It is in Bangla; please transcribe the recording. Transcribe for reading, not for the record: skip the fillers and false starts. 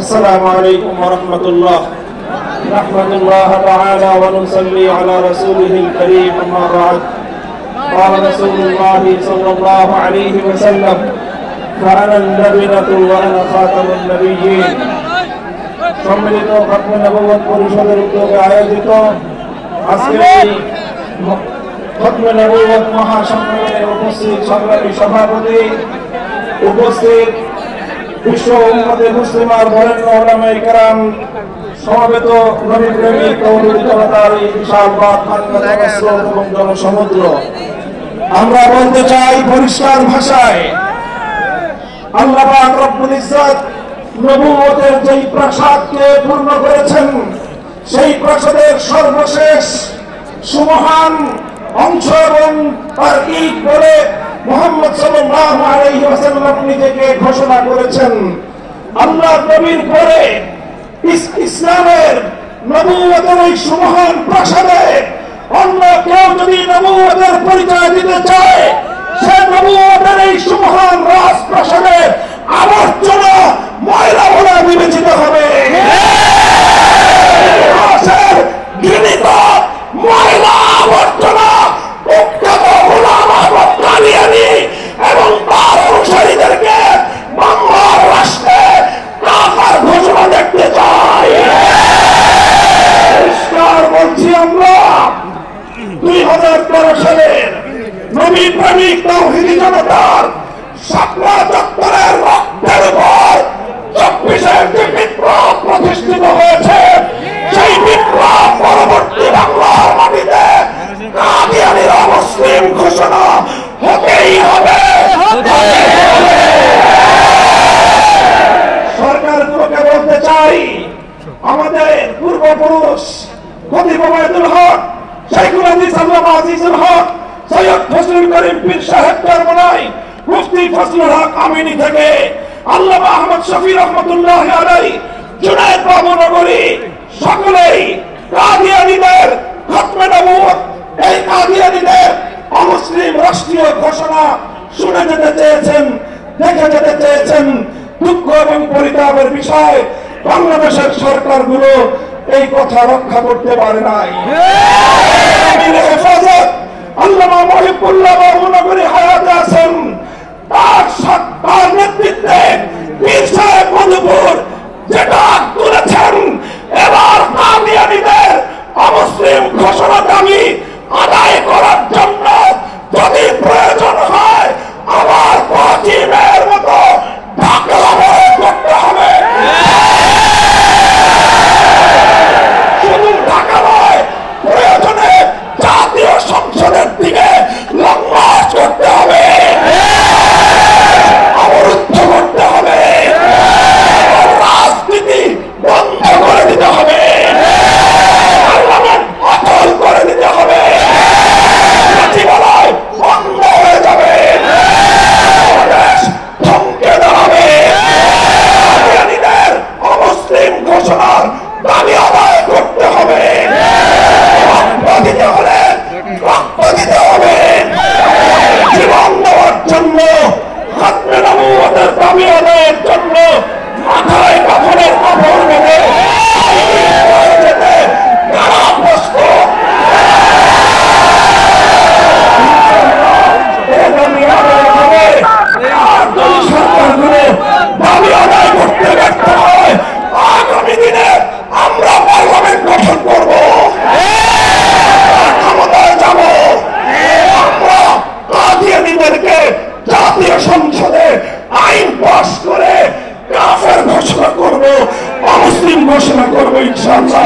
السلام عليكم ورحمة الله. نحمد الله تعالى ونصلي على رسوله الكريم. أما بعد، قال رسول الله صلى الله عليه وسلم: فأنا اللبنة وأنا خاتم النبيين. সম্মিলিত খতম নবুয়ত পরিষদের উদ্যোগে আয়োজিত আজকের এই খতম নবুয়ত মহাসম্মেলনে উপস্থিত সংগ্রামী সভাপতি, উপস্থিত বিশ্ব উম্মতে মুসলিমার বরেণ্য উলামায়ে কেরাম, সমবেত নবী প্রেমিক তৌহিদি জনতার এই বিশাল এবং জনসমুদ্র, আমরা বলতে চাই পরিষ্কার ভাষায়, আল্লাহ পাক রব্বুল ইজ্জত নবুয়তের যেই প্রাসাদকে পূর্ণ করেছেন, সেই প্রাসাদের সর্বশেষ সুমহান অংশ এবং তার ঈদ বলে মুহাম্মদ সাল্লাল্লাহু আলাইহি ওয়াসাল্লাম নিজেকে ঘোষণা করেছেন। আল্লাহর নবীর পরে ইসলামের নবুয়তের এই সুমহান প্রাসাদে অন্য কেউ যদি নবুয়তের পরিচয় দিতে চায়, সে নবুয়তের এই সুমহান রাজপ্রাসাদের আবর্জনা ময়লা বলে বিবেচিত হবে। ঘৃণিত ময়লা আবর্জনা এবং তার অনুসারীদেরকে বাংলার রাষ্ট্রে কাফার ঘোষণা দেখতে চাই। পরিষ্কার বলছি, আমরা 2013 সালের নবী প্রেমিক তৌহিদি জনতার শাপলা চত্বরের রক্তের উপর 24-এর যে বিপ্লব প্রতিষ্ঠিত হয়েছে, সেই বিপ্লব পরবর্তী বাংলার মাটিতে কাদিয়ানীর অমুসলিম ঘোষণা হতেই হবে। সরকারগুলোকে বলতে চাই, আমাদের পূর্বপুরুষ খতিব ওবায়দুল হক, শাইখুল হাদিস আল্লামা আজিজুল হক, সৈয়দ ফজলুল করিম পীর সাহেব চরমনাই, মুফতি ফজলুল হক আমিনী থেকে আল্লামা আহমদ শফি রহমাতুল্লাহি আলাইহি, জুনায়েদ বাবু নগরী, সকলেই কাদিয়ানীদের খতমে নবুয়ত, এই কাদিয়ানীদের অমুসলিম রাষ্ট্রীয় ঘোষণা শুনে যেতে চেয়েছেন, দেখে যেতে চেয়েছেন। দুঃখ এবং পরিতাপের বিষয়, বাংলাদেশের সরকারগুলো এই কথা রক্ষা করতে পারে নাই। হেফাজত আল্লামা মহিবুল্লাহ বাবু নগরী হায়াতে আছেন, তার নেতৃত্বে পীর সাহেব মধুপুর যেটা তুলেছেন, এবার কাদিয়ানীদের অমুসলিম ঘোষণা দাবি আদায় করার জন্য যদি প্রয়োজন হয়, আবার পশ্চিমের মতো ঢাকা করতে হবে। শুধু ঢাকা নয়, প্রয়োজনে জাতীয় সংসদের দিকে লং মার্চ করতে হবে, অবরুদ্ধ করতে হবে, রাজনীতি বন্ধ করে দিতে হবে, পার্লামেন্ট অচল করে দিতে হবে, সচিবালয় বন্ধ হয়ে যাবে, দেশ থমকে দাঁড়াবে। কাদিয়ানীদের অমুসলিম ঘোষণার দাবি আদায় করতে হবে, রক্ত দিতে হলে রক্ত দিতে হবে, জীবন দেওয়ার জন্য, খতমে নবুয়তের দাবি আদায়ের জন্য মাথায় কাফনের কাপড় বেঁধে দাবি আদায় করতে ব্যর্থ হয়, আগামী দিনে আমরা পার্লামেন্ট গঠন করব, ক্ষমতায় যাব, আমরা কাদিয়ানীদেরকে জাতীয় সংসদে আইন পাস করে কাফের ঘোষণা করব, অমুসলিম ঘোষণা করব ইনশাআল্লাহ।